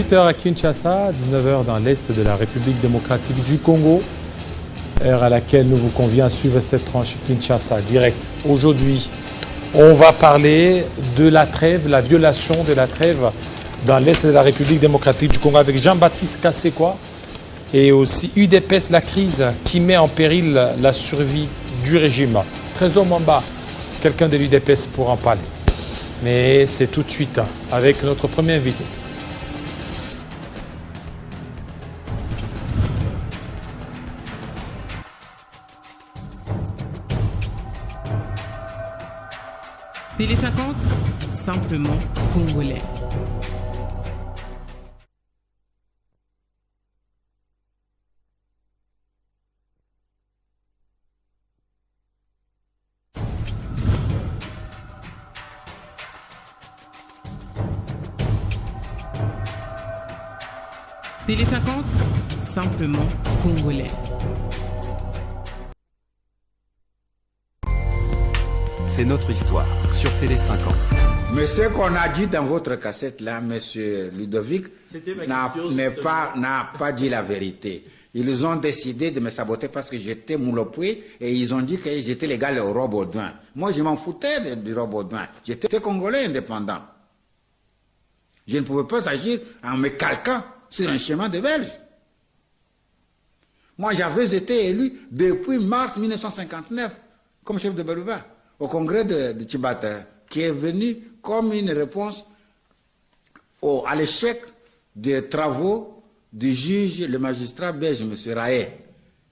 18h à Kinshasa, 19h dans l'Est de la République démocratique du Congo, heure à laquelle nous vous convions à suivre cette tranche Kinshasa direct. Aujourd'hui, on va parler de la trêve, la violation de la trêve dans l'Est de la République démocratique du Congo avec Jean-Baptiste Kasekwa et aussi UDPS, la crise qui met en péril la survie du régime. Trésor Mwamba, quelqu'un de l'UDPS pour en parler. Mais c'est tout de suite avec notre premier invité. Télé 50, simplement congolais. Télé 50, simplement congolais. C'est notre histoire sur Télé 50. Mais ce qu'on a dit dans votre cassette là, monsieur Ludovic, n'a pas dit la vérité. Ils ont décidé de me saboter parce que j'étais Moulopoué et ils ont dit que j'étais légal au Robaudouin. Moi, je m'en foutais du Robaudouin. J'étais Congolais indépendant. Je ne pouvais pas agir en me calquant sur un schéma de Belge. Moi, j'avais été élu depuis mars 1959 comme chef de Balouba au congrès de Tchibata, qui est venu comme une réponse à l'échec des travaux du juge, le magistrat belge, M. Raé.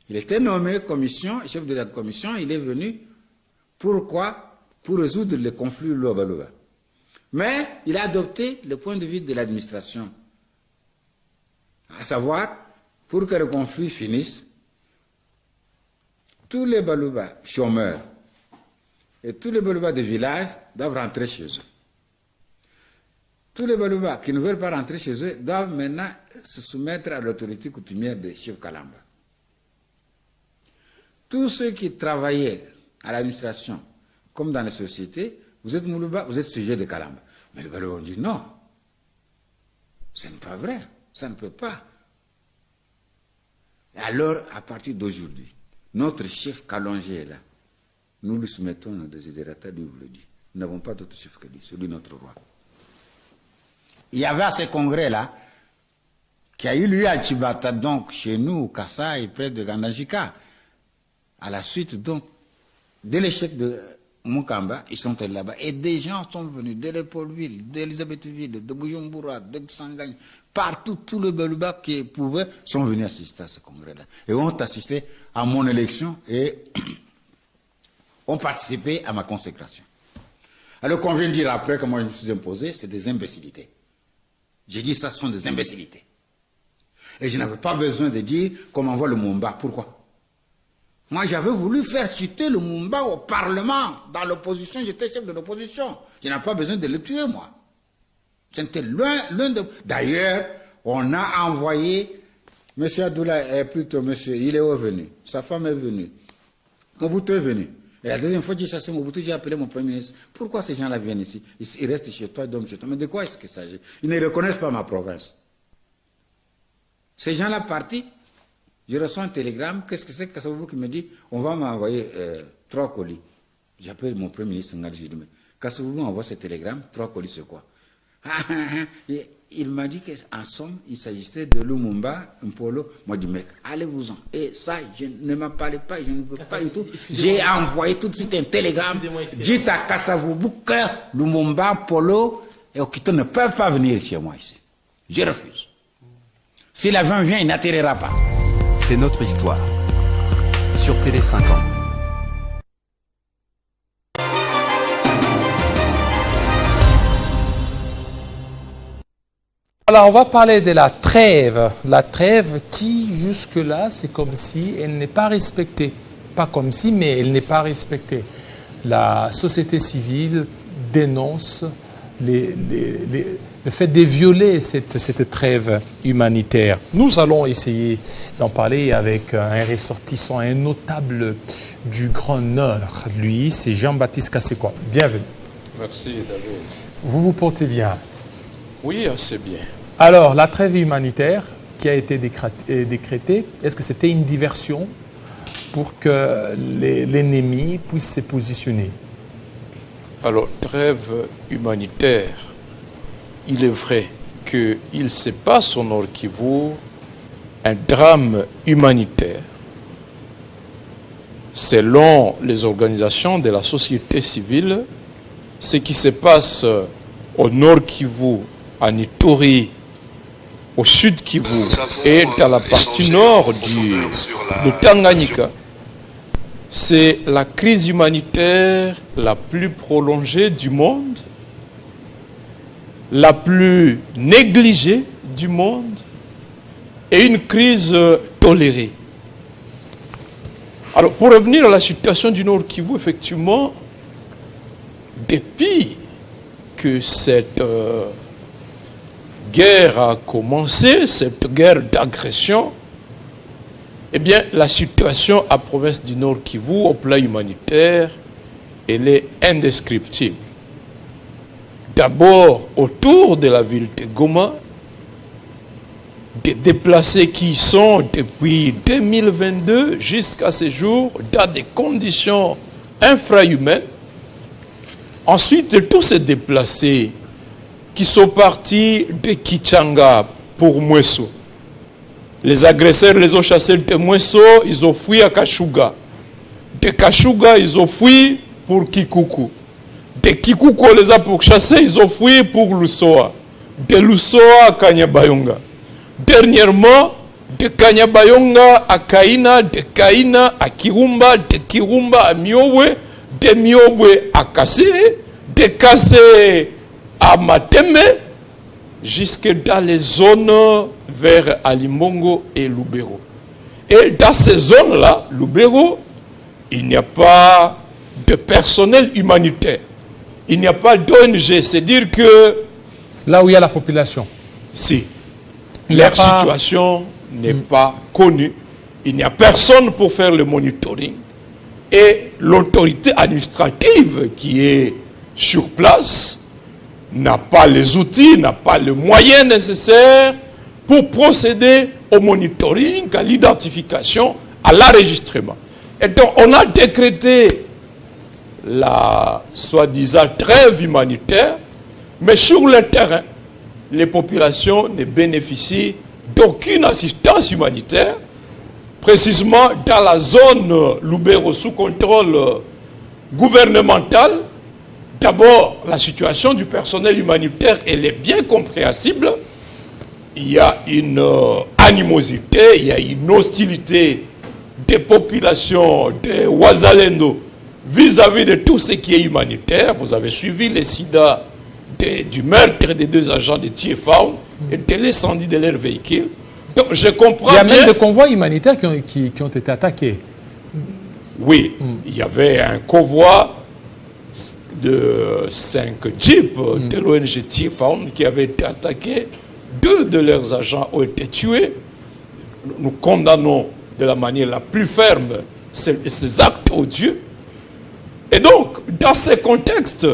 Il était nommé commission, chef de la commission, il est venu, pourquoi? Pour résoudre le conflit Louba-Louba. Mais il a adopté le point de vue de l'administration, à savoir, pour que le conflit finisse, tous les Balouba chômeurs et tous les Balouba de village doivent rentrer chez eux. Tous les Balouba qui ne veulent pas rentrer chez eux doivent maintenant se soumettre à l'autorité coutumière de Chef Kalamba. Tous ceux qui travaillaient à l'administration, comme dans les sociétés, vous êtes Moulouba, vous êtes sujet de Kalamba. Mais les Balouba ont dit non, ce n'est pas vrai, ça ne peut pas. Et alors, à partir d'aujourd'hui, notre chef Kalonge est là. Nous lui soumettons nos désidérata, lui vous le dit. Nous n'avons pas d'autre chef que lui, c'est lui notre roi. Il y avait à ce congrès-là, qui a eu lieu à Tchibata, donc chez nous, au Kassai, près de Gandajika, à la suite donc de l'échec de Mukamba, ils sont allés là-bas. Et des gens sont venus de Léopoldville, d'Elisabethville, de Bujumbura, de Kisangani, partout, tous les Balouba qui pouvaient sont venus assister à ce congrès-là. Et ont assisté à mon élection et ont participé à ma consécration. Alors qu'on vient de dire après que moi je me suis imposé, c'est des imbécilités. J'ai dit ça, ce sont des imbécilités. Et je n'avais pas besoin de dire qu'on m'envoie le Mumba. Pourquoi? Moi j'avais voulu faire chuter le Mumba au Parlement. Dans l'opposition, j'étais chef de l'opposition. Je n'avais pas besoin de le tuer, moi. C'était l'un de... D'ailleurs, on a envoyé... Monsieur Abdoulaye, plutôt monsieur, il est revenu. Sa femme est venue. Mobutu est venu. Et la deuxième fois que j'ai chassé Mobutu, j'ai appelé mon premier ministre. Pourquoi ces gens-là viennent ici? Ils restent chez toi, ils dorment chez toi. Mais de quoi est-ce qu'il s'agit? Ils ne reconnaissent pas ma province. Ces gens-là partis, je reçois un télégramme. Qu'est-ce que c'est que ça vous qui me dit? On va m'envoyer 3 colis. J'appelle mon premier ministre, je dis, mais Kassovou m'envoie ce télégramme, 3 colis, c'est quoi? Et il m'a dit qu'en somme, il s'agissait de Lumumba, un polo. Moi, je dis, mec, allez-vous-en. Et ça, je ne m'en parlais pas, je ne veux pas du tout. J'ai envoyé tout de suite un télégramme. Dites à Kassavoubou que Lumumba, Polo et Okito ne peuvent pas venir chez moi ici. Je refuse. Si l'avion vient, il n'atterrira pas. C'est notre histoire sur Télé 50. Alors, on va parler de la trêve. La trêve qui, jusque-là, c'est comme si elle n'est pas respectée. Pas comme si, mais elle n'est pas respectée. La société civile dénonce le fait de violer cette trêve humanitaire. Nous allons essayer d'en parler avec un ressortissant, un notable du Grand Nord. Lui, c'est Jean-Baptiste Kasekwa. Bienvenue. Merci, David. Vous vous portez bien? Oui, assez bien. Alors, la trêve humanitaire qui a été décrétée, est-ce que c'était une diversion pour que l'ennemi puisse se positionner? Alors, trêve humanitaire, il est vrai qu'il se passe au Nord Kivu un drame humanitaire. Selon les organisations de la société civile, ce qui se passe au Nord Kivu, en Ituri, au Sud Kivu et dans la partie nord de Tanganyika, c'est la crise humanitaire la plus prolongée du monde, la plus négligée du monde et une crise tolérée. Alors, pour revenir à la situation du Nord Kivu, effectivement, depuis que cette guerre a commencé, cette guerre d'agression, eh bien, la situation à province du Nord Kivu, au plan humanitaire, elle est indescriptible. D'abord, autour de la ville de Goma, des déplacés qui sont depuis 2022 jusqu'à ce jour dans des conditions infrahumaines. Ensuite, tous ces déplacés qui sont partis de Kichanga pour Mweso. Les agresseurs les ont chassés de Mweso, ils ont fui à Kashuga. De Kashuga, ils ont fui pour Kikuku. De Kikuku, on les a pourchassés, ils ont fui pour Lusoa. De Lusoa à Kanyabayonga. Dernièrement, de Kanyabayonga à Kaina, de Kaina à Kirumba, de Kirumba à Miowe, de Miowe à Kassé, de Kassé à Mateme, jusque dans les zones vers Alimbongo et Lubero. Et dans ces zones-là, Lubero, il n'y a pas de personnel humanitaire. Il n'y a pas d'ONG. C'est dire que... Là où il y a la population. Si. Leur situation n'est pas connue. Il n'y a personne pour faire le monitoring. Et l'autorité administrative qui est sur place n'a pas les outils, n'a pas les moyens nécessaires pour procéder au monitoring, à l'identification, à l'enregistrement. Et donc, on a décrété la soi-disant trêve humanitaire, mais sur le terrain, les populations ne bénéficient d'aucune assistance humanitaire, précisément dans la zone Lubero sous contrôle gouvernemental. D'abord, la situation du personnel humanitaire, elle est bien compréhensible. Il y a une animosité, il y a une hostilité des populations de Wazalendo vis-à-vis de tout ce qui est humanitaire. Vous avez suivi les SIDA du meurtre des deux agents de Tiefaun et de l'incendie de leur véhicule. Donc je comprends bien... Il y a même des convois humanitaires qui ont été attaqués. Oui, il y avait un convoi de 5 jeeps de l'ONG Tiefaun qui avait été attaqué. 2 de leurs agents ont été tués. Nous condamnons de la manière la plus ferme ces actes odieux. Et donc, dans ce contexte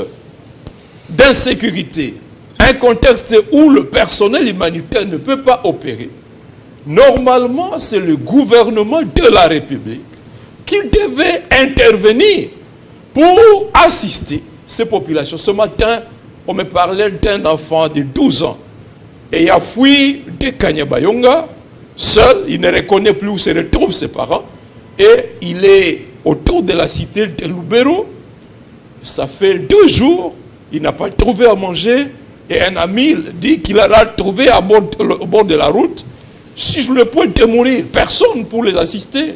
d'insécurité, un contexte où le personnel humanitaire ne peut pas opérer, normalement, c'est le gouvernement de la République qui devait intervenir pour assister ces populations. Ce matin, on me parlait d'un enfant de 12 ans et il a fui de Kanyabayonga, seul, il ne reconnaît plus où se retrouvent ses parents, et il est autour de la cité de Lubero. Ça fait 2 jours, il n'a pas trouvé à manger, et un ami dit qu'il l'a trouvé au bord de la route, sur le point de mourir, personne pour les assister.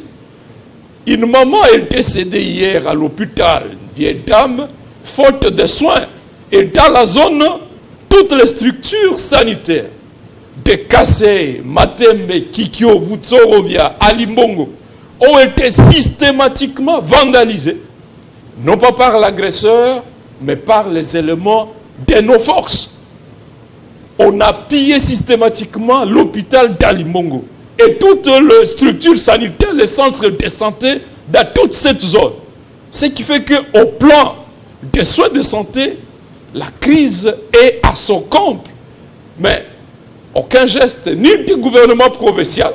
Une maman est décédée hier à l'hôpital, une vieille dame, faute de soins. Et dans la zone, toutes les structures sanitaires de Kassé, Matembe, Kikyo, Vutsorovia, Alimbongo ont été systématiquement vandalisées, non pas par l'agresseur, mais par les éléments de nos forces. On a pillé systématiquement l'hôpital d'Alimbongo et toutes les structures sanitaires, les centres de santé dans toute cette zone. Ce qui fait qu'au plan des soins de santé, la crise est à son comble. Mais aucun geste ni du gouvernement provincial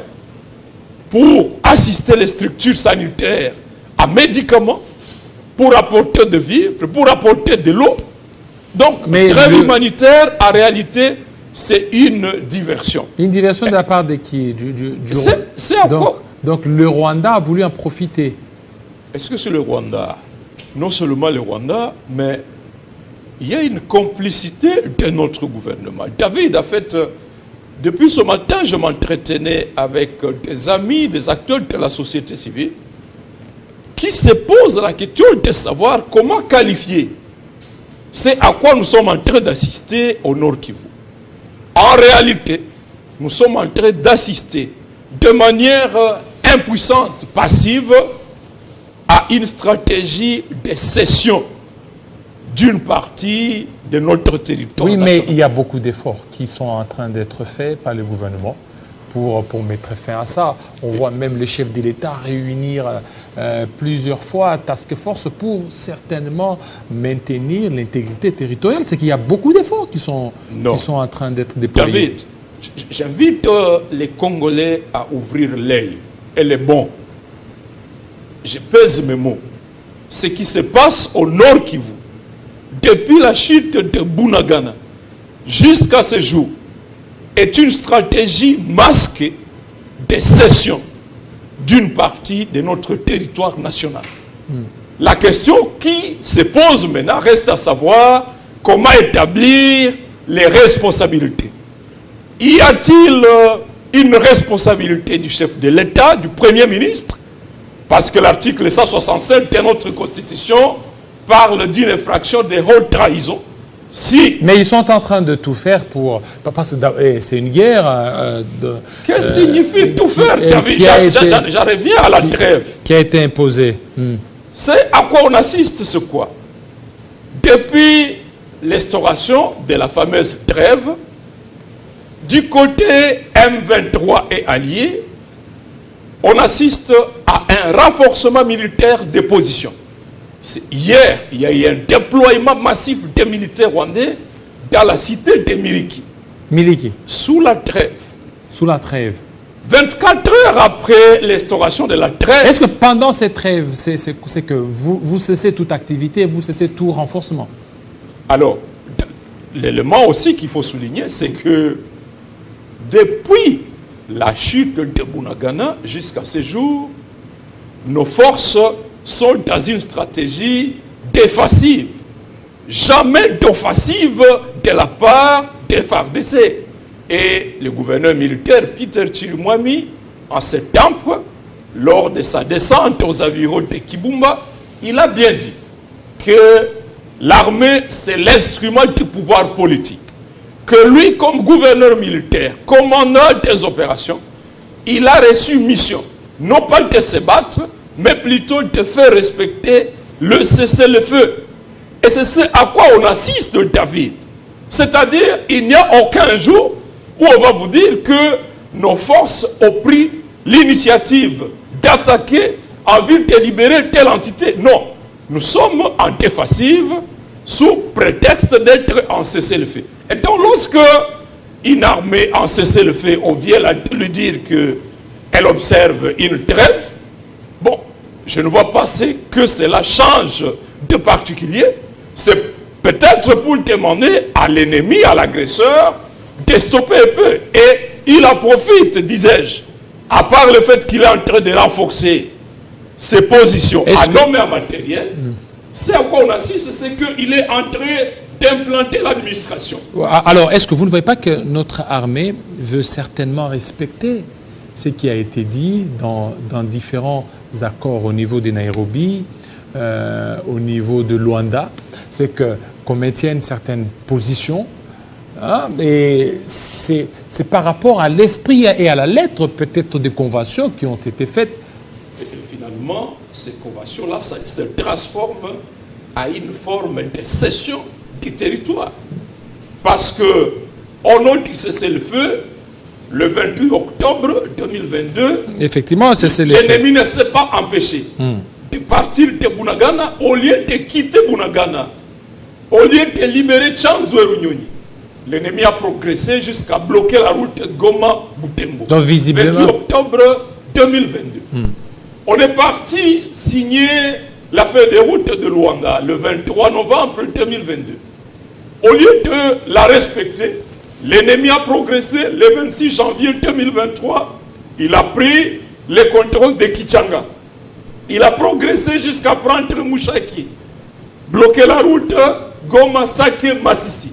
pour assister les structures sanitaires à médicaments, pour apporter de vivres, pour apporter de l'eau. Donc, trêve humanitaire, en réalité, c'est une diversion. Une diversion de la part de qui? C'est à quoi? Donc, le Rwanda a voulu en profiter. Est-ce que c'est le Rwanda? Non seulement le Rwanda, mais il y a une complicité de notre gouvernement. David, en fait, depuis ce matin, je m'entretenais avec des amis, des acteurs de la société civile, qui se posent la question de savoir comment qualifier. C'est à quoi nous sommes en train d'assister au Nord Kivu. En réalité, nous sommes en train d'assister de manière impuissante, passive, à une stratégie de cession d'une partie de notre territoire. Oui, mais il y a beaucoup d'efforts qui sont en train d'être faits par le gouvernement pour mettre fin à ça. On voit même le chef de l'État réunir plusieurs fois Task Force pour certainement maintenir l'intégrité territoriale. C'est qu'il y a beaucoup d'efforts qui sont en train d'être déployés. David, j'invite les Congolais à ouvrir l'œil. Elle est bon. Je pèse mes mots. Ce qui se passe au Nord Kivu, depuis la chute de Bunagana jusqu'à ce jour, est une stratégie masquée de cession d'une partie de notre territoire national. La question qui se pose maintenant reste à savoir comment établir les responsabilités. Y a-t-il une responsabilité du chef de l'État, du Premier ministre? Parce que l'article 167 de notre Constitution parle d'une infraction de haute trahison. Si. Mais ils sont en train de tout faire pour... Parce que c'est une guerre... Qu'est-ce que signifie tout faire, David? J'en reviens à la trêve. Qui a été imposée. C'est à quoi on assiste, ce quoi? Depuis l'instauration de la fameuse trêve, du côté M23 et alliés, on assiste à un renforcement militaire des positions. Hier, il y a eu un déploiement massif des militaires rwandais dans la cité de Miriki. Miriki. Sous la trêve. Sous la trêve. 24 heures après l'instauration de la trêve. Est-ce que pendant cette trêve, c'est que vous cessez toute activité, vous cessez tout renforcement? Alors, l'élément aussi qu'il faut souligner, c'est que depuis la chute de Bunagana jusqu'à ce jour, nos forces sont dans une stratégie défensive. Jamais d'offensive de la part des FARDC. Et le gouverneur militaire Peter Chirimwami, en septembre, lors de sa descente aux environs de Kibumba, il a bien dit que l'armée, c'est l'instrument du pouvoir politique. Que lui, comme gouverneur militaire, commandant des opérations, il a reçu mission, non pas de se battre, mais plutôt de faire respecter le cessez-le-feu. Et c'est ce à quoi on assiste, David. C'est-à-dire, il n'y a aucun jour où on va vous dire que nos forces ont pris l'initiative d'attaquer en vue de libérer telle entité. Non, nous sommes en défensive sous prétexte d'être en cessez-le-feu. Et donc, lorsque une armée en cessez-le-feu, on vient lui dire qu'elle observe une trêve, bon, je ne vois pas ce que cela change de particulier. C'est peut-être pour demander à l'ennemi, à l'agresseur, de stopper un peu. Et il en profite, disais-je, à part le fait qu'il est en train de renforcer ses positions en homme et en matériel, c'est à quoi on assiste, c'est qu'il est en train d'implanter l'administration. Alors, est-ce que vous ne voyez pas que notre armée veut certainement respecter ce qui a été dit dans différents accords au niveau de Nairobi, au niveau de Luanda, c'est qu'on maintienne certaines positions, hein, et c'est par rapport à l'esprit et à la lettre peut-être des conventions qui ont été faites. Et finalement, ces conventions-là se transforment à une forme de cession du territoire. Parce que, au nom du cessez-le-feu, le 28 octobre 2022, effectivement, l'ennemi ne s'est pas empêché de partir de Bunagana au lieu de quitter Bunagana, au lieu de libérer Tchanzoué Runyoni. l'ennemi a progressé jusqu'à bloquer la route Goma-Butembo. Donc visiblement... 28 octobre 2022. On est parti signer la feuille de route de Luanda le 23 novembre 2022. Au lieu de la respecter, l'ennemi a progressé le 26 janvier 2023. Il a pris le contrôle de Kichanga. Il a progressé jusqu'à prendre Mouchaki, bloquer la route Goma-Sake-Massissi.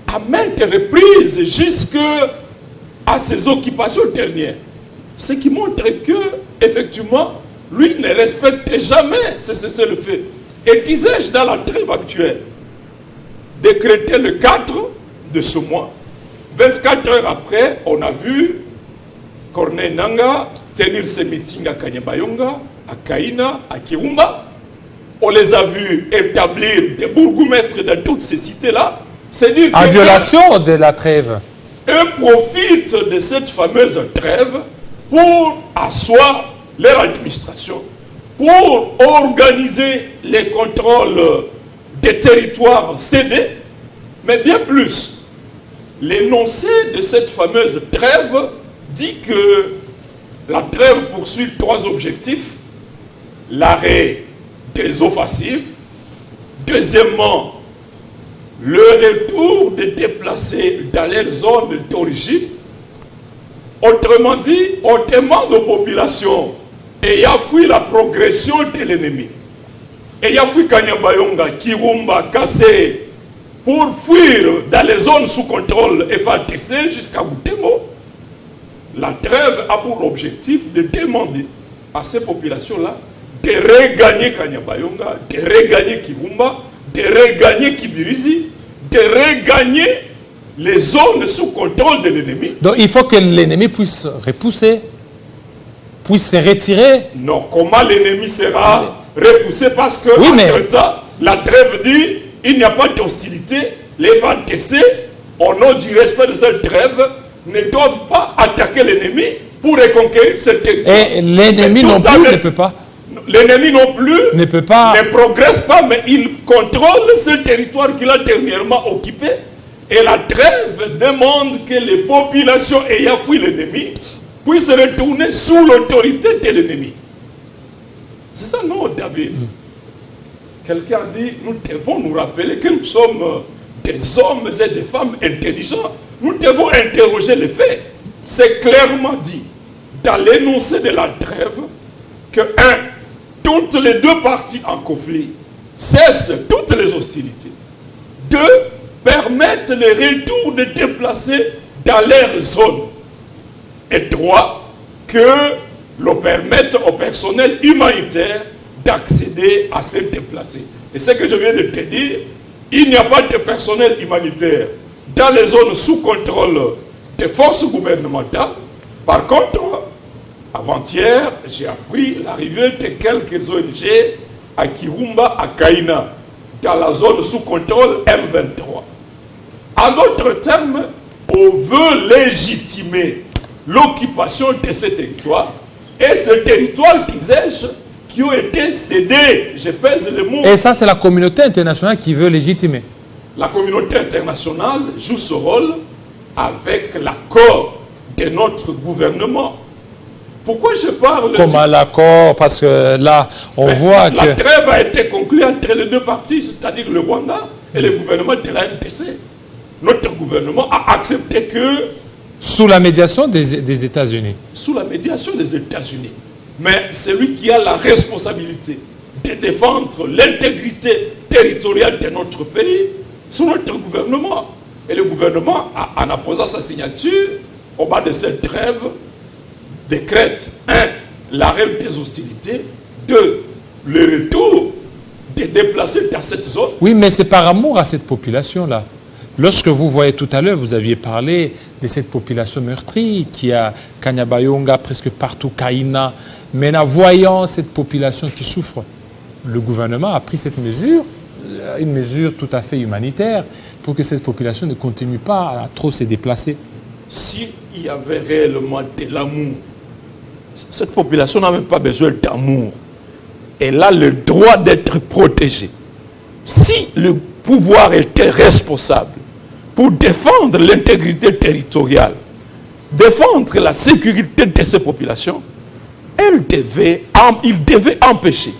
À maintes reprises, jusqu'à ses occupations dernières. Ce qui montre que, effectivement, lui ne respecte jamais ce cessez-le-feu. Et disais-je dans la trêve actuelle, décrété le 4 de ce mois, 24 heures après, on a vu Corneille Nangaa tenir ses meetings à Kanyabayonga, à Kaina, à Kirumba. On les a vus établir des bourgmestres dans toutes ces cités-là. C'est dire en violation de la trêve. Eux profitent de cette fameuse trêve pour asseoir leur administration, pour organiser les contrôles des territoires cédés, mais bien plus. L'énoncé de cette fameuse trêve dit que la trêve poursuit 3 objectifs. L'arrêt des offensives. Deuxièmement, le retour des déplacés dans leur zone d'origine. Autrement dit, on demande aux populations ayant fui la progression de l'ennemi, ayant fui Kanyabayonga, Kirumba, Kassé, pour fuir dans les zones sous contrôle FATC jusqu'à Butembo. La trêve a pour objectif de demander à ces populations-là de regagner Kanyabayonga, de regagner Kirumba, de regagner Kibirizi, de regagner les zones sous contrôle de l'ennemi. Donc il faut que l'ennemi puisse repousser, puisse se retirer. Non, comment l'ennemi sera repoussé? Parce que, oui, entre-temps, la trêve dit il n'y a pas d'hostilité. Les FATC, au nom du respect de cette trêve, ne doivent pas attaquer l'ennemi pour reconquérir ce territoire. Et l'ennemi non plus ne peut pas. L'ennemi non plus ne peut pas. Ne progresse pas, mais il contrôle ce territoire qu'il a dernièrement occupé. Et la trêve demande que les populations ayant fui l'ennemi puissent retourner sous l'autorité de l'ennemi. C'est ça, non, David? Quelqu'un a dit, nous devons nous rappeler que nous sommes des hommes et des femmes intelligents. Nous devons interroger les faits. C'est clairement dit dans l'énoncé de la trêve que, toutes les 2 parties en conflit cessent toutes les hostilités. 2, permettent le retour des déplacés dans leur zone. Et 3, que l'on permette au personnel humanitaire d'accéder à ces déplacés. Et ce que je viens de te dire, il n'y a pas de personnel humanitaire dans les zones sous contrôle des forces gouvernementales. Par contre, avant-hier, j'ai appris l'arrivée de quelques ONG à Kirumba, à Kaina, dans la zone sous contrôle M23. En d'autres termes, on veut légitimer l'occupation de ces territoires. Et ces territoires, disais-je, qui ont été cédés, je pèse le mot. Et ça, c'est la communauté internationale qui veut légitimer. La communauté internationale joue ce rôle avec l'accord de notre gouvernement. Pourquoi je parle... Comment l'accord? Parce que là, on voit que... La trêve a été conclue entre les 2 parties, c'est-à-dire le Rwanda et le gouvernement de la RDC. Notre gouvernement a accepté que... Sous la médiation des États-Unis. Sous la médiation des États-Unis. Mais c'est lui qui a la responsabilité de défendre l'intégrité territoriale de notre pays. C'est notre gouvernement. Et le gouvernement, en apposant sa signature, au bas de cette trêve, décrète 1. L'arrêt des hostilités, 2. Le retour des déplacés dans cette zone. Oui, mais c'est par amour à cette population-là. Lorsque vous voyez tout à l'heure, vous aviez parlé de cette population meurtrie qui a Kanyabayonga, presque partout, Kaina. Maintenant, voyant cette population qui souffre, le gouvernement a pris cette mesure, une mesure tout à fait humanitaire, pour que cette population ne continue pas à trop se déplacer. S'il y avait réellement de l'amour, cette population n'a même pas besoin d'amour. Elle a le droit d'être protégée. Si le pouvoir était responsable, pour défendre l'intégrité territoriale, défendre la sécurité de ces populations, il devait empêcher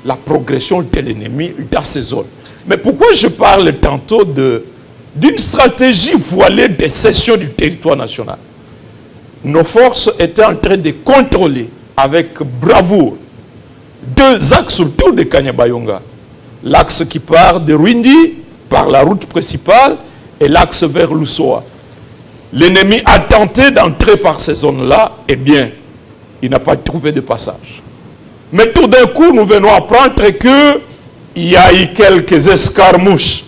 la progression de l'ennemi dans ces zones. Mais pourquoi je parle tantôt d'une stratégie voilée de cession du territoire national? Nos forces étaient en train de contrôler avec bravoure 2 axes autour de Kanyabayonga. L'axe qui part de Rwindi par la route principale et l'axe vers Lusoa. L'ennemi a tenté d'entrer par ces zones-là, eh bien, il n'a pas trouvé de passage. Mais tout d'un coup, nous venons apprendre qu'il y a eu quelques escarmouches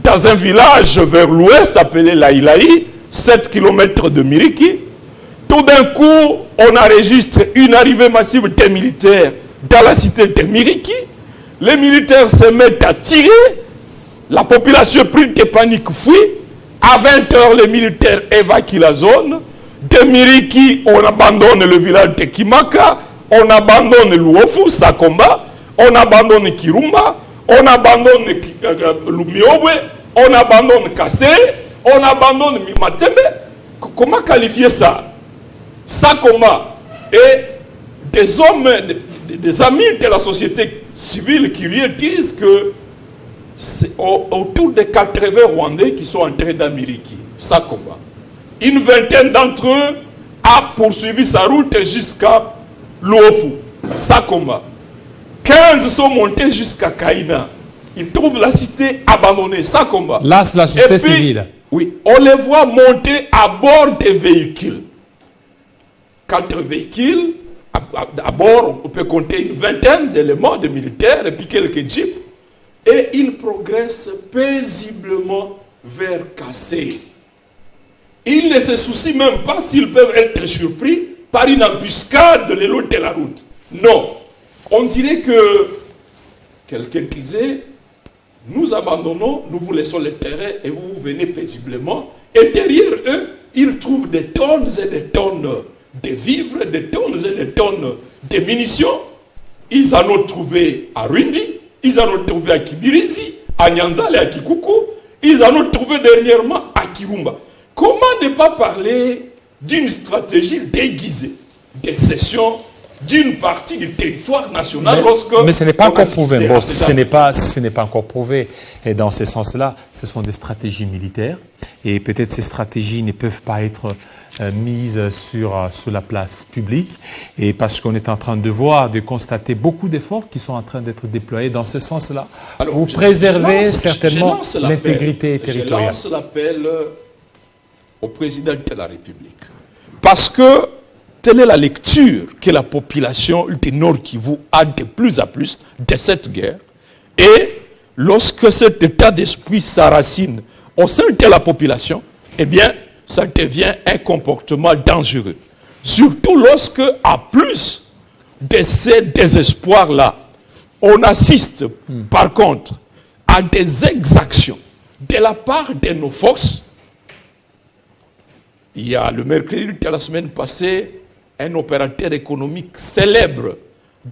dans un village vers l'ouest appelé Laïlaï, 7 km de Miriki. Tout d'un coup, on enregistre une arrivée massive des militaires dans la cité de Miriki. Les militaires se mettent à tirer. La population prise de panique fuit. À 20h, les militaires évacuent la zone. De Miriki, on abandonne le village de Kimaka. On abandonne Luofu, Sakomba. On abandonne Kirumba. On abandonne Lumiobwe. On abandonne Kassé. On abandonne Matembe. Comment qualifier ça? Sakomba et des hommes, des amis de la société civile qui lui disent que c'est autour de 80 Rwandais qui sont entrés d'Amérique. Sakomba. Une vingtaine d'entre eux a poursuivi sa route jusqu'à Luofu. Sakomba. 15 sont montés jusqu'à Kaina. Ils trouvent la cité abandonnée. Sakomba. Là, c'est la société civile. Oui, on les voit monter à bord des véhicules. 4 véhicules, à bord, on peut compter une vingtaine d'éléments de militaires et puis quelques jeeps. Et ils progressent paisiblement vers Kassé. Ils ne se soucient même pas s'ils peuvent être surpris par une embuscade le long de la route. Non. On dirait que quelqu'un disait, nous abandonnons, nous vous laissons le terrain et vous venez paisiblement. Et derrière eux, ils trouvent des tonnes et des tonnes de vivres, des tonnes et des tonnes de munitions. Ils en ont trouvé à Rwindi, ils en ont trouvé à Kibirizi, à Nyanzale et à Kikuku, ils en ont trouvé dernièrement à Kirumba. Comment ne pas parler d'une stratégie déguisée de cession d'une partie du territoire national mais ce n'est pas encore prouvé. Bon, ce n'est pas encore prouvé. Et dans ce sens-là, ce sont des stratégies militaires. Et peut-être ces stratégies ne peuvent pas être mises sur la place publique. Et parce qu'on est en train de voir, de constater beaucoup d'efforts qui sont en train d'être déployés dans ce sens-là. Vous préservez certainement l'intégrité territoriale. Je lance l'appel au président de la République. Parce que telle est la lecture que la population du Nord Kivu a de plus en plus de cette guerre. Et lorsque cet état d'esprit s'enracine au sein de la population, eh bien, ça devient un comportement dangereux. Surtout lorsque, à plus de ces désespoirs-là, on assiste, par contre, à des exactions de la part de nos forces. Il y a le mercredi de la semaine passée, un opérateur économique célèbre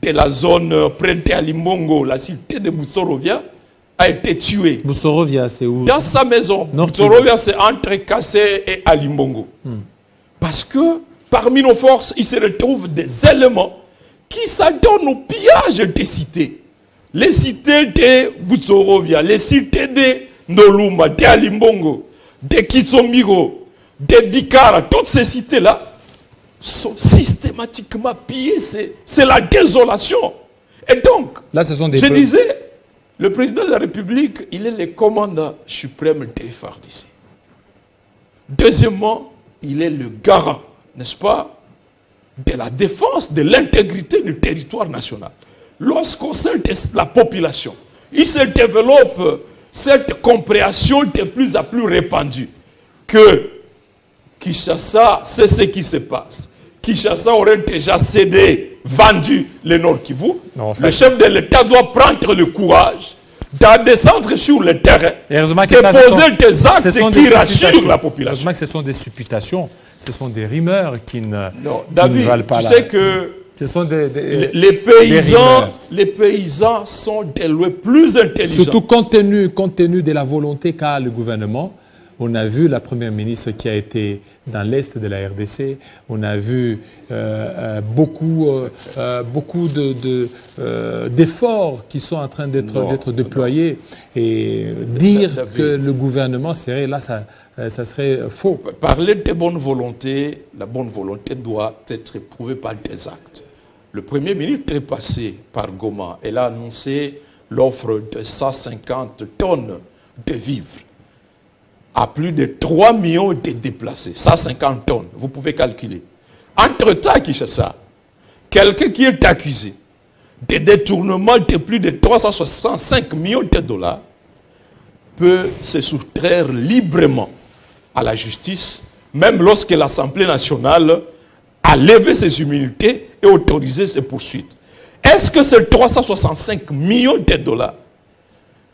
de la zone près à Limbongo, la cité de Boussorovia, a été tué. Boussorovia, c'est où? Dans sa maison. Boussorovia, c'est entre Kassé et Alimbongo. Parce que parmi nos forces, il se retrouve des éléments qui s'adonnent au pillage des cités. Les cités de Boussorovia, les cités de Noluma, de Alimbongo, de Kitsomiro, de Bikara, toutes ces cités-là sont systématiquement pillées. C'est la désolation. Et donc, là, ce sont des je disais, le président de la République, il est le commandant suprême des FARDC. Deuxièmement, il est le garant, n'est-ce pas, de la défense de l'intégrité du territoire national. Lorsqu'on sait la population, il se développe cette compréhension de plus en plus répandue que Kinshasa, c'est ce qui se passe. Kinshasa aurait déjà cédé, vendu le Nord Kivu. Le chef de l'État doit prendre le courage de descendre sur le terrain, de poser des actes qui rassurent la population. Heureusement que ce sont des supputations, ce sont des rumeurs qui ne valent pas la... Tu sais que ce sont les paysans sont des lois plus intelligents. Surtout compte tenu de la volonté qu'a le gouvernement On a vu la première ministre qui a été dans l'Est de la RDC. On a vu beaucoup d'efforts qui sont en train d'être déployés. Et dire que le gouvernement serait là, ça serait faux. Parler de bonne volonté, la bonne volonté doit être éprouvée par des actes. Le Premier ministre est passé par Goma. Elle a annoncé l'offre de 150 tonnes de vivres à plus de 3 millions de déplacés. 150 tonnes, vous pouvez calculer. Entre-temps, à Kinshasa, quelqu'un qui est accusé de détournement de plus de 365 millions de dollars peut se soustraire librement à la justice, même lorsque l'Assemblée nationale a levé ses immunités et autorisé ses poursuites. Est-ce que ces 365 millions de dollars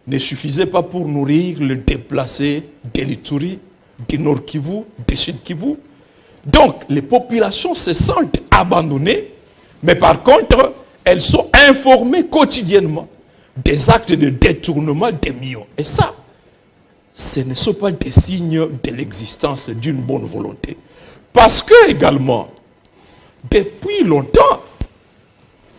ne suffisaient pas pour nourrir les déplacés de l'Ituri, du Nord Kivu, du Sud Kivu? Donc, les populations se sentent abandonnées, mais par contre, elles sont informées quotidiennement des actes de détournement des millions. Et ça, ce ne sont pas des signes de l'existence d'une bonne volonté. Parce que, également, depuis longtemps,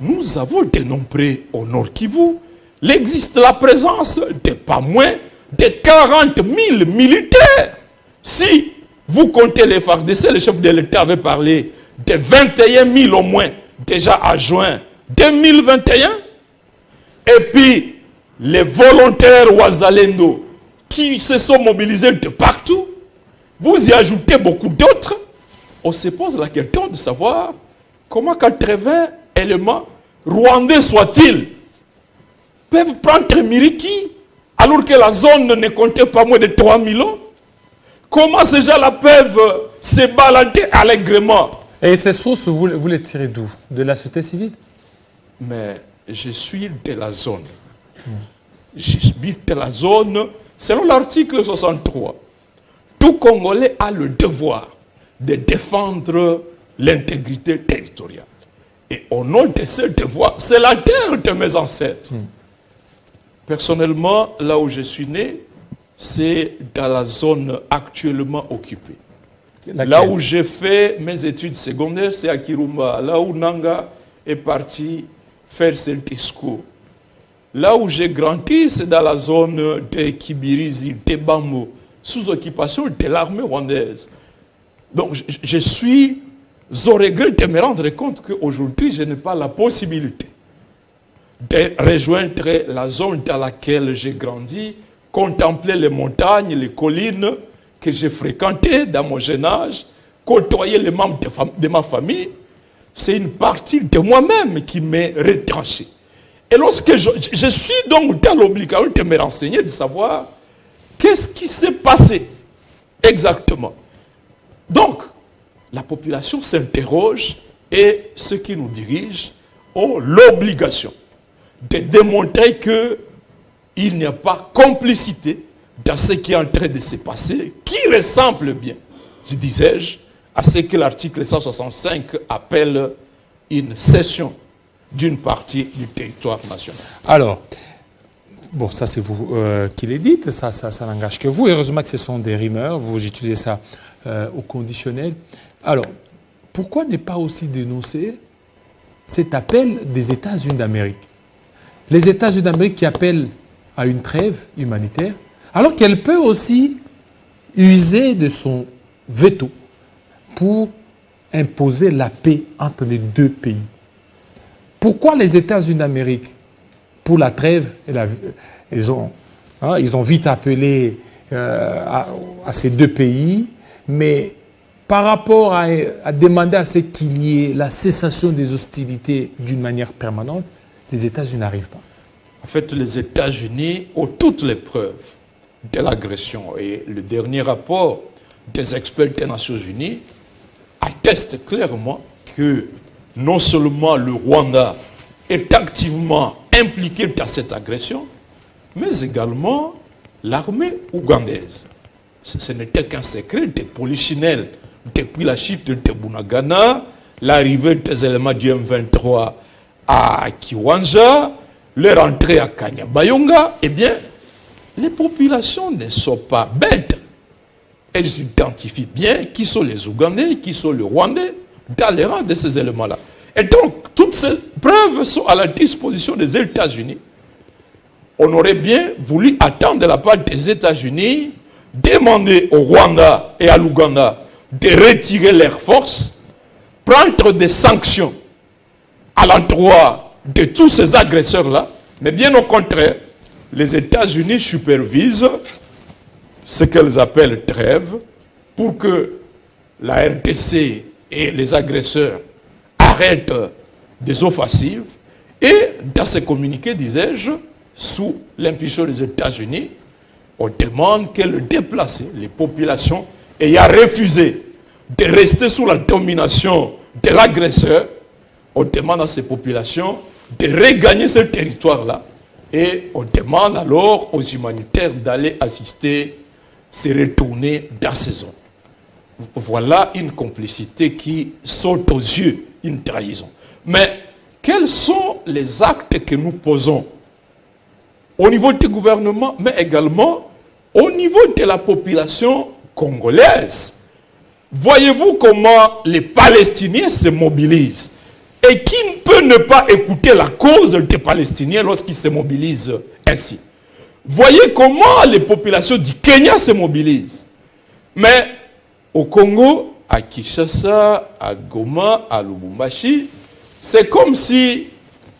nous avons dénombré au Nord Kivu la présence de pas moins de 40 000 militaires. Si vous comptez les FARDC, le chef de l'État avait parlé de 21 000 au moins, déjà à juin 2021. Et puis, les volontaires Ouazalendo qui se sont mobilisés de partout, vous y ajoutez beaucoup d'autres. On se pose la question de savoir comment 80 éléments, rwandais soient-ils, peuvent prendre Miriki alors que la zone ne comptait pas moins de 3 millions. Comment ces gens-là peuvent se balader allègrement? Et ces sources, vous les tirez d'où? De la société civile? Mais je suis de la zone. J'habite de la zone. Selon l'article 63, tout Congolais a le devoir de défendre l'intégrité territoriale. Et au nom de ce devoir, c'est la terre de mes ancêtres. Personnellement, là où je suis né, c'est dans la zone actuellement occupée. Laquelle? Là où j'ai fait mes études secondaires, c'est à Kirumba. Là où Nanga est parti faire ses discours. Là où j'ai grandi, c'est dans la zone de Kibirizi, Tebambo, sous occupation de l'armée rwandaise. Donc je suis au regret de me rendre compte qu'aujourd'hui, je n'ai pas la possibilité de rejoindre la zone dans laquelle j'ai grandi, contempler les montagnes, les collines que j'ai fréquentées dans mon jeune âge, côtoyer les membres de ma famille. C'est une partie de moi-même qui m'est retranchée. Et lorsque je suis donc dans l'obligation de me renseigner, de savoir qu'est-ce qui s'est passé exactement. Donc, la population s'interroge et ceux qui nous dirigent ont l'obligation de démontrer qu'il n'y a pas complicité dans ce qui est en train de se passer, qui ressemble bien, je disais-je, à ce que l'article 165 appelle une cession d'une partie du territoire national. Alors, bon, ça c'est vous qui les dites, ça n'engage que vous. Heureusement que ce sont des rimeurs, vous utilisez ça au conditionnel. Alors, pourquoi ne pas aussi dénoncer cet appel des États-Unis d'Amérique? Les États-Unis d'Amérique qui appellent à une trêve humanitaire, alors qu'elle peut aussi user de son veto pour imposer la paix entre les deux pays. Pourquoi les États-Unis d'Amérique, pour la trêve, ils ont vite appelé à ces deux pays, mais par rapport à demander à ce qu'il y ait la cessation des hostilités d'une manière permanente, les États-Unis n'arrivent pas. En fait, les États-Unis ont toutes les preuves de l'agression. Et le dernier rapport des experts des Nations Unies atteste clairement que non seulement le Rwanda est activement impliqué dans cette agression, mais également l'armée ougandaise. Ce n'était qu'un secret des polichinelles depuis la chute de Bunagana, l'arrivée des éléments du M23 à Kiwanja, leur entrée à Kanyabayonga. Eh bien, les populations ne sont pas bêtes. elles identifient bien qui sont les Ougandais, qui sont les Rwandais, dans les rangs de ces éléments-là. Et donc, toutes ces preuves sont à la disposition des États-Unis. On aurait bien voulu attendre de la part des États-Unis, demander au Rwanda et à l'Ouganda de retirer leurs forces, prendre des sanctions à l'endroit de tous ces agresseurs-là, mais bien au contraire, les États-Unis supervisent ce qu'elles appellent trêve pour que la RDC et les agresseurs arrêtent des offensives. Et dans ces communiqués, disais-je, sous l'impulsion des États-Unis, on demande qu'elles déplacent les populations ayant refusé de rester sous la domination de l'agresseur. On demande à ces populations de regagner ce territoire-là et on demande alors aux humanitaires d'aller assister, se retourner dans ces zones. Voilà une complicité qui saute aux yeux, une trahison. Mais quels sont les actes que nous posons au niveau du gouvernement, mais également au niveau de la population congolaise? Voyez-vous comment les Palestiniens se mobilisent? Et qui peut ne pas écouter la cause des Palestiniens lorsqu'ils se mobilisent ainsi? Voyez comment les populations du Kenya se mobilisent. Mais au Congo, à Kinshasa, à Goma, à Lubumbashi, c'est comme si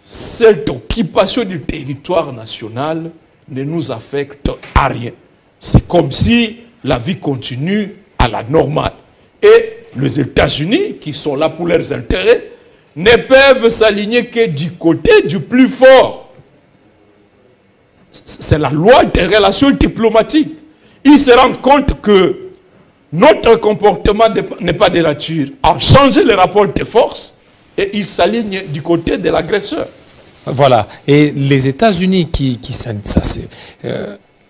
cette occupation du territoire national ne nous affecte à rien. C'est comme si la vie continue à la normale. Et les États-Unis, qui sont là pour leurs intérêts, ne peuvent s'aligner que du côté du plus fort. C'est la loi des relations diplomatiques. Ils se rendent compte que notre comportement n'est pas de nature à changer les rapports de force et ils s'alignent du côté de l'agresseur. Voilà. Et les États-Unis qui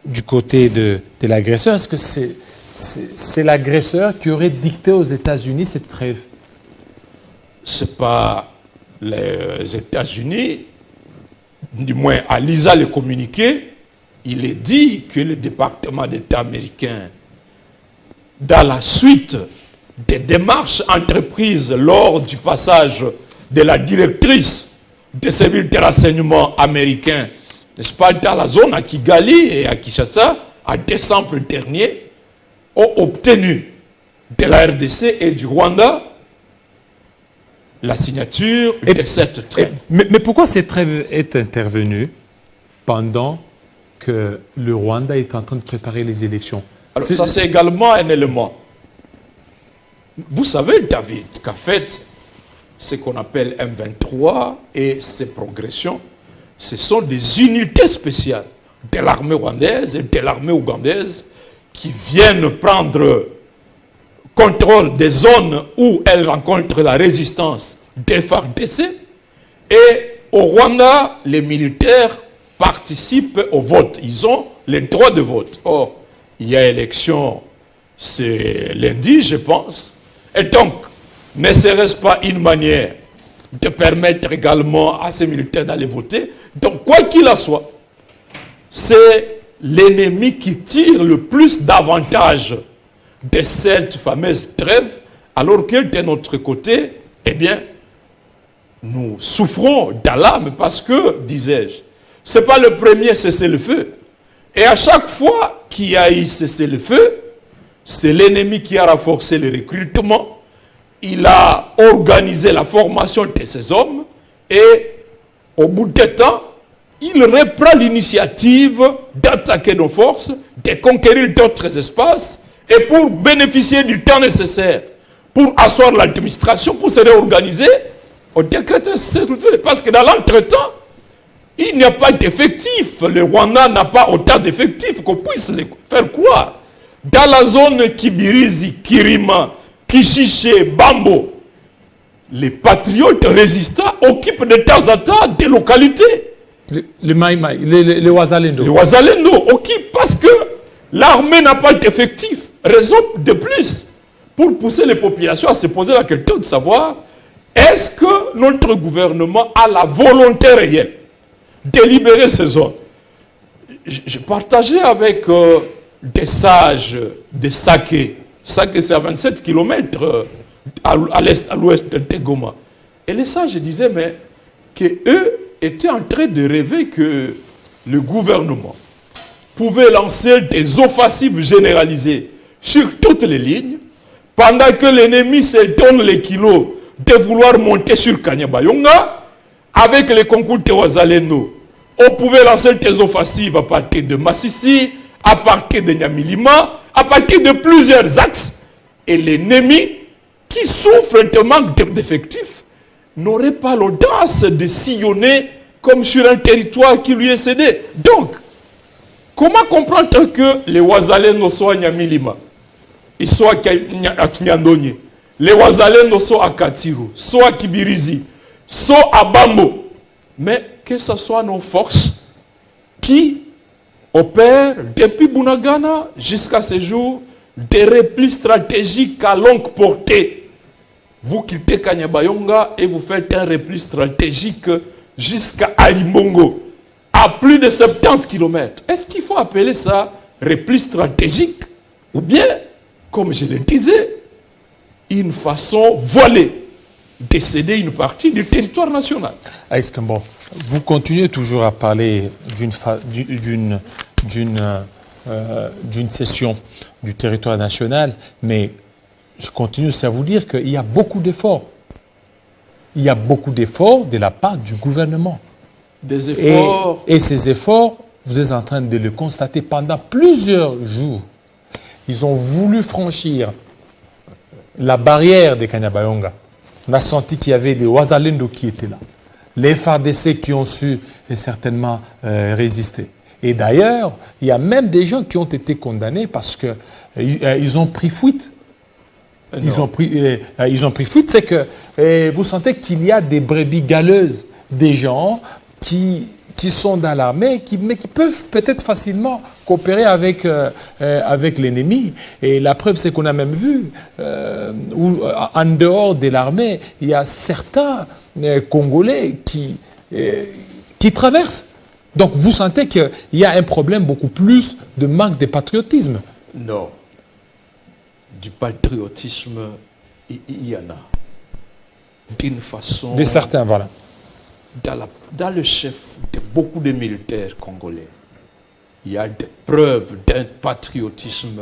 du côté de l'agresseur, est-ce que c'est l'agresseur qui aurait dicté aux États-Unis cette trêve? Ce n'est pas les États-Unis, du moins à l'ISA le communiqué, il est dit que le département d'État américain, dans la suite des démarches entreprises lors du passage de la directrice des services de renseignement américains, n'est-ce pas, dans la zone à Kigali et à Kinshasa, en décembre dernier, ont obtenu de la RDC et du Rwanda la signature de cette trêve. Mais pourquoi cette trêve est intervenue pendant que le Rwanda est en train de préparer les élections? Alors ça, c'est également un élément. Vous savez, David, qu'en fait, ce qu'on appelle M23 et ses progressions, ce sont des unités spéciales de l'armée rwandaise et de l'armée ougandaise qui viennent prendre contrôle des zones où elles rencontrent la résistance des FARDC. Et au Rwanda, les militaires participent au vote. Ils ont les droits de vote. Or, il y a élection, c'est lundi, je pense. Et donc, ne serait-ce pas une manière de permettre également à ces militaires d'aller voter? Donc, quoi qu'il en soit, c'est l'ennemi qui tire le plus d'avantages de cette fameuse trêve, alors que de notre côté, eh bien, nous souffrons d'alarme parce que, disais-je, ce n'est pas le premier cessez-le-feu. Et à chaque fois qu'il y a eu cessez-le-feu, c'est l'ennemi qui a renforcé le recrutement, il a organisé la formation de ces hommes et au bout de temps, il reprend l'initiative d'attaquer nos forces, de conquérir d'autres espaces et pour bénéficier du temps nécessaire pour asseoir l'administration, pour se réorganiser, on décrète un cessez-le-feu. Parce que dans l'entretemps, il n'y a pas d'effectifs. Le Rwanda n'a pas autant d'effectifs qu'on puisse les faire quoi? Dans la zone Kibirizi, Kirima, Kishiche, Bambo, les patriotes résistants occupent de temps en temps des localités. Les Maïmaï, les Ouazalendo. Les Ouazalendo occupent parce que l'armée n'a pas d'effectifs. Raison de plus pour pousser les populations à se poser la question de savoir est-ce que notre gouvernement a la volonté réelle de libérer ces zones. J'ai partagé avec des sages de Saké Ça que c'est à 27 km à l'est, à l'ouest de Tegoma. Et les sages disaient, mais qu'eux étaient en train de rêver que le gouvernement pouvait lancer des offensives généralisées sur toutes les lignes, pendant que l'ennemi se donne les kilos de vouloir monter sur Kanyabayonga, avec les concours de Wazalendo. On pouvait lancer des offensives à partir de Massissi, à partir de Nyamilima, à partir de plusieurs axes. Et l'ennemi, qui souffre de manque d'effectifs, n'aurait pas l'audace de sillonner comme sur un territoire qui lui est cédé. Donc, comment comprendre que les Wazalendo soient à Nyamilima, ils soient à Kinyandonye, les Wazalendo soient à Katiru, soit à Kibirizi, soit à Bambo, mais que ce soit nos forces qui opèrent depuis Bunagana jusqu'à ce jour des replis stratégiques à longue portée. Vous quittez Kanyabayonga et vous faites un repli stratégique jusqu'à Alimbongo, à plus de 70 km. Est-ce qu'il faut appeler ça repli stratégique? Ou bien, comme je le disais, une façon voilée de céder une partie du territoire national? Aïs Kambo, vous continuez toujours à parler d'une cession du territoire national, mais je continue aussi à vous dire qu'il y a beaucoup d'efforts. Il y a beaucoup d'efforts de la part du gouvernement. Des efforts. Et ces efforts, vous êtes en train de le constater pendant plusieurs jours. Ils ont voulu franchir la barrière de Kanyabayonga. On a senti qu'il y avait des Wazalendo qui étaient là. Les FARDC qui ont su certainement résister. Et d'ailleurs, il y a même des gens qui ont été condamnés parce qu'ils ont pris fuite. Ils ont pris fuite, c'est que vous sentez qu'il y a des brebis galeuses, des gens qui sont dans l'armée, mais qui peuvent peut-être facilement coopérer avec l'ennemi. Et la preuve, c'est qu'on a même vu, en dehors de l'armée, il y a certains Congolais qui traversent. Donc vous sentez qu'il y a un problème beaucoup plus de manque de patriotisme. Non. Du patriotisme, il y en a. D'une façon... De certains, voilà. Dans le chef de beaucoup de militaires congolais, il y a des preuves d'un patriotisme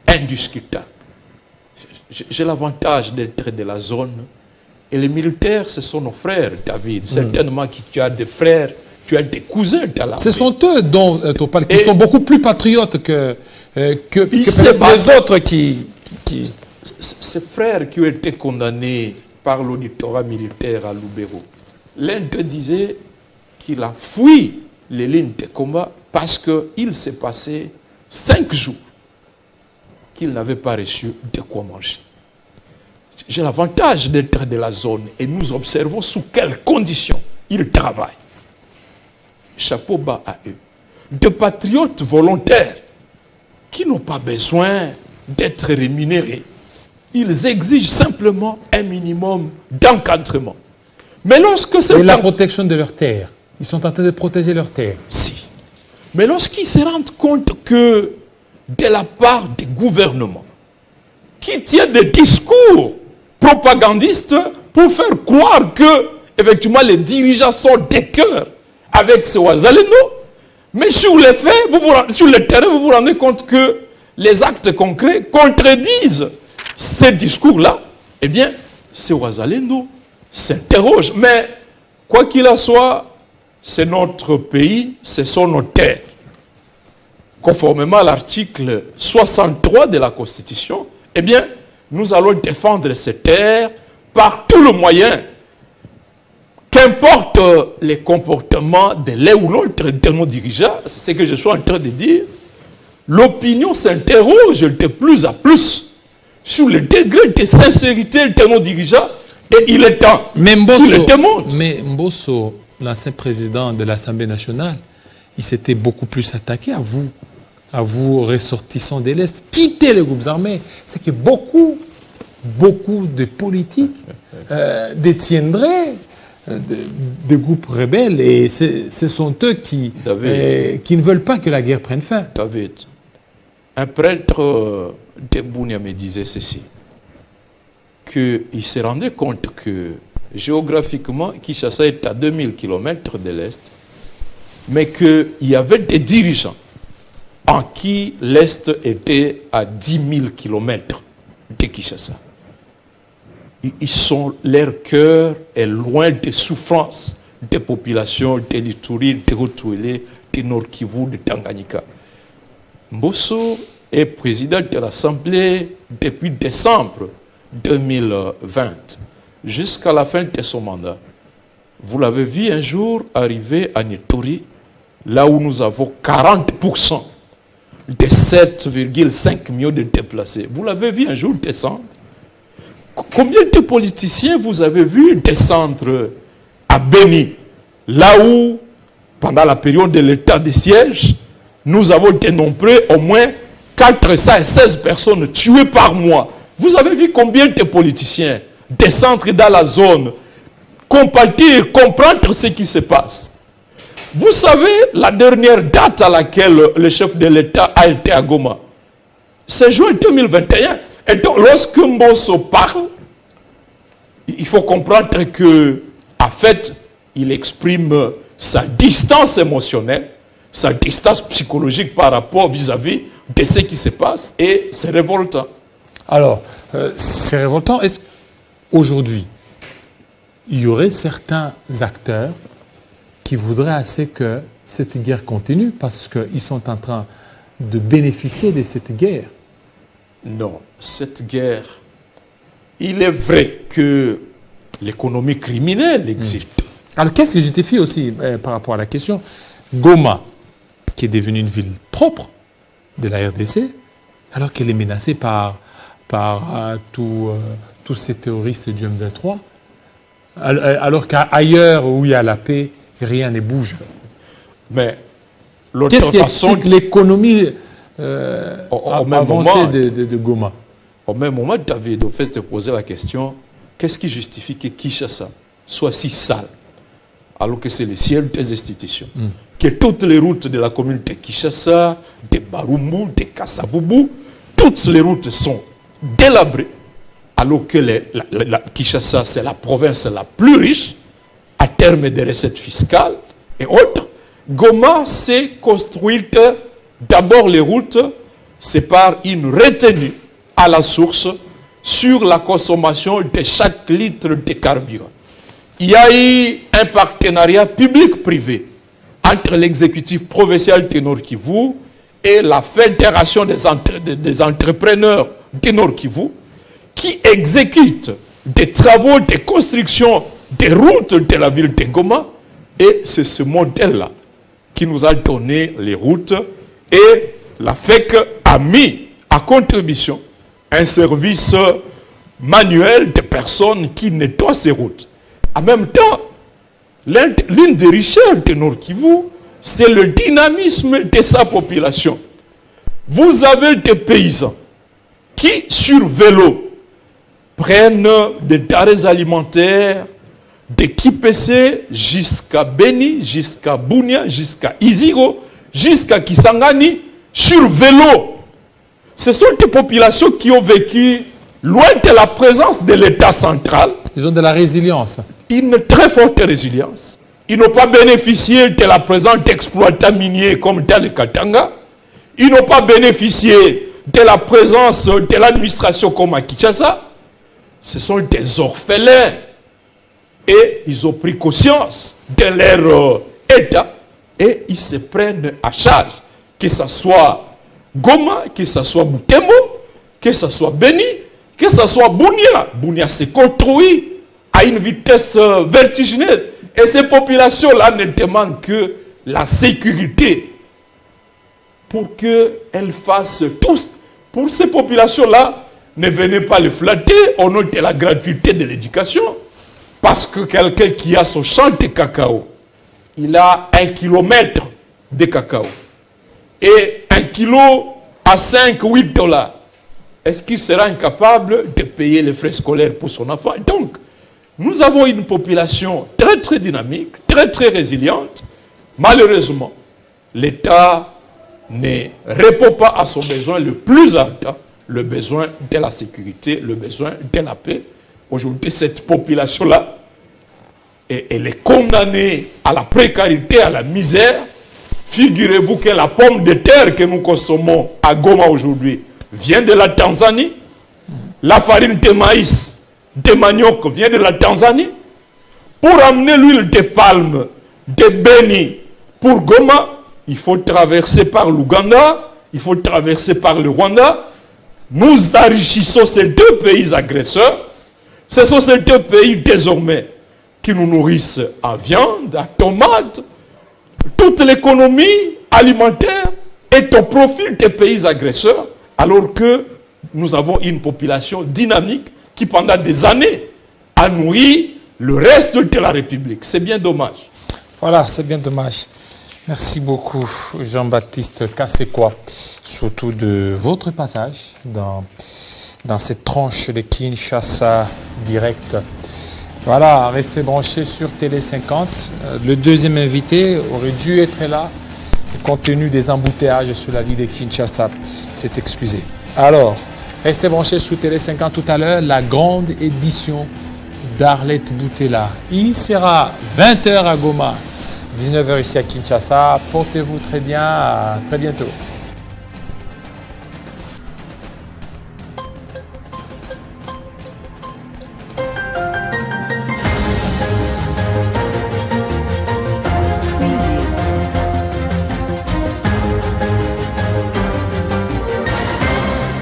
indiscutable. J'ai l'avantage d'être de la zone. Et les militaires, ce sont nos frères, David. Certainement que tu as des frères, tu as des cousins dans l'armée. Ce sont eux dont on parle, qui sont beaucoup plus patriotes que les autres qui... Ces frères qui ont été condamnés par l'auditorat militaire à Lubero, l'un d'eux disait qu'il a fui les lignes de combat parce qu'il s'est passé 5 jours qu'il n'avait pas reçu de quoi manger. J'ai l'avantage d'être de la zone et nous observons sous quelles conditions ils travaillent. Chapeau bas à eux. De patriotes volontaires qui n'ont pas besoin d'être rémunérés. Ils exigent simplement un minimum d'encadrement. Mais lorsque c'est... Et la protection de leurs terres. Ils sont en train de protéger leurs terres. Si. Mais lorsqu'ils se rendent compte que de la part des gouvernements qui tiennent des discours propagandistes pour faire croire que, effectivement, les dirigeants sont des cœurs avec ce Wazalendo, mais sur les faits, sur le terrain, vous vous rendez compte que les actes concrets contredisent ces discours-là. Eh bien, ce Wazalendo s'interroge. Mais, quoi qu'il en soit, c'est notre pays, ce sont nos terres. Conformément à l'article 63 de la Constitution, eh bien, nous allons défendre ces terres par tout le moyen. Qu'importe les comportements de l'un ou l'autre de nos dirigeants, c'est ce que je suis en train de dire, l'opinion s'interroge de plus en plus sur le degré de sincérité de nos dirigeants et il est temps qu'il le démontre. Mais Mbosso, l'ancien président de l'Assemblée nationale, il s'était beaucoup plus attaqué à vous ressortissants de l'Est. Quittez les groupes armés. C'est que beaucoup de politiques détiendraient des groupes rebelles et ce sont eux qui ne veulent pas que la guerre prenne fin. David, Un prêtre de Bunia me disait ceci, qu'il se rendait compte que géographiquement, Kinshasa est à 2000 km de l'Est, mais qu'il y avait des dirigeants en qui l'Est était à 10 000 km de Kinshasa. Leur cœur est loin des souffrances des populations de l'Ituri, de Rotouélé, de Nord-Kivu, de Tanganyika. Mbosso est président de l'Assemblée depuis décembre 2020, jusqu'à la fin de son mandat. Vous l'avez vu un jour arriver à Ituri, là où nous avons 40% des 7,5 millions de déplacés. Vous l'avez vu un jour descendre. Combien de politiciens vous avez vu descendre à Beni, là où, pendant la période de l'état de siège, nous avons dénombré au moins 416 personnes tuées par mois. Vous avez vu combien de politiciens descendre dans la zone, compatir, comprendre ce qui se passe. Vous savez, la dernière date à laquelle le chef de l'État a été à Goma, c'est juin 2021. Et donc, lorsque Mbosso parle, il faut comprendre que, en fait, il exprime sa distance émotionnelle, sa distance psychologique par rapport vis-à-vis de ce qui se passe, et c'est révoltant. Alors, c'est révoltant. Est-ce qu'aujourd'hui, il y aurait certains acteurs qui voudraient assez que cette guerre continue parce qu'ils sont en train de bénéficier de cette guerre? Non, cette guerre, il est vrai que l'économie criminelle existe. Alors, qu'est-ce qui justifie aussi, par rapport à la question, Goma, qui est devenue une ville propre de la RDC, alors qu'elle est menacée par tous ces terroristes du M23, alors qu'ailleurs où il y a la paix, rien ne bouge. Mais l'autre Qu'est-ce qui façon, explique l'économie avancée de Goma? Au même moment, David, au fait de poser la question, qu'est-ce qui justifie que Kinshasa soit si sale, alors que c'est le ciel des institutions? Que toutes les routes de la commune de Kinshasa, de Barumbu, de Kassavubu, toutes les routes sont délabrées, alors que Kinshasa, c'est la province la plus riche, à terme des recettes fiscales et autres. Goma s'est construite, d'abord les routes, c'est par une retenue à la source sur la consommation de chaque litre de carburant. Il y a eu un partenariat public-privé entre l'exécutif provincial de Nord-Kivu et la Fédération des entrepreneurs de Nord-Kivu qui exécute des travaux de construction des routes de la ville de Goma, et c'est ce modèle-là qui nous a donné les routes, et la FEC a mis à contribution un service manuel de personnes qui nettoient ces routes. En même temps, l'une des richesses de Nord-Kivu, c'est le dynamisme de sa population. Vous avez des paysans qui, sur vélo, prennent des denrées alimentaires de Kipese jusqu'à Beni, jusqu'à Bunia, jusqu'à Iziro, jusqu'à Kisangani, sur vélo. Ce sont des populations qui ont vécu loin de la présence de l'État central. Ils ont de la résilience. Une très forte résilience. Ils n'ont pas bénéficié de la présence d'exploitants miniers comme dans le Katanga. Ils n'ont pas bénéficié de la présence de l'administration comme à Kinshasa. Ce sont des orphelins. Et ils ont pris conscience de leur état et ils se prennent à charge. Que ce soit Goma, que ce soit Butembo, que ce soit Beni, que ce soit Bunia. Bunia s'est construit à une vitesse vertigineuse. Et ces populations-là ne demandent que la sécurité pour qu'elles fassent tous. Pour ces populations-là, ne venez pas les flatter au nom de la gratuité de l'éducation. Parce que quelqu'un qui a son champ de cacao, il a 1 kilomètre de cacao. Et 1 kilo à 5 ou 8 $. Est-ce qu'il sera incapable de payer les frais scolaires pour son enfant? Donc, nous avons une population très très dynamique, très très résiliente. Malheureusement, l'État ne répond pas à son besoin le plus ardent, le besoin de la sécurité, le besoin de la paix. Aujourd'hui, cette population-là, elle est condamnée à la précarité, à la misère. Figurez-vous que la pomme de terre que nous consommons à Goma aujourd'hui vient de la Tanzanie. La farine de maïs, de manioc vient de la Tanzanie. Pour amener l'huile de palme de Beni pour Goma, il faut traverser par l'Ouganda, il faut traverser par le Rwanda. Nous enrichissons ces deux pays agresseurs. Ce sont ces deux pays désormais qui nous nourrissent en viande, en tomates. Toute l'économie alimentaire est au profit des pays agresseurs, alors que nous avons une population dynamique qui pendant des années a nourri le reste de la République. C'est bien dommage. Voilà, c'est bien dommage. Merci beaucoup, Jean-Baptiste Kassekwa, surtout de votre passage dans cette tranche de Kinshasa direct. Voilà, restez branchés sur Télé 50. Le deuxième invité aurait dû être là, compte tenu des embouteillages sur la ville de Kinshasa. C'est excusé. Alors, restez branchés sur Télé 50 tout à l'heure, la grande édition d'Arlette Boutella. Il sera 20h à Goma, 19h ici à Kinshasa. Portez-vous très bien, à très bientôt.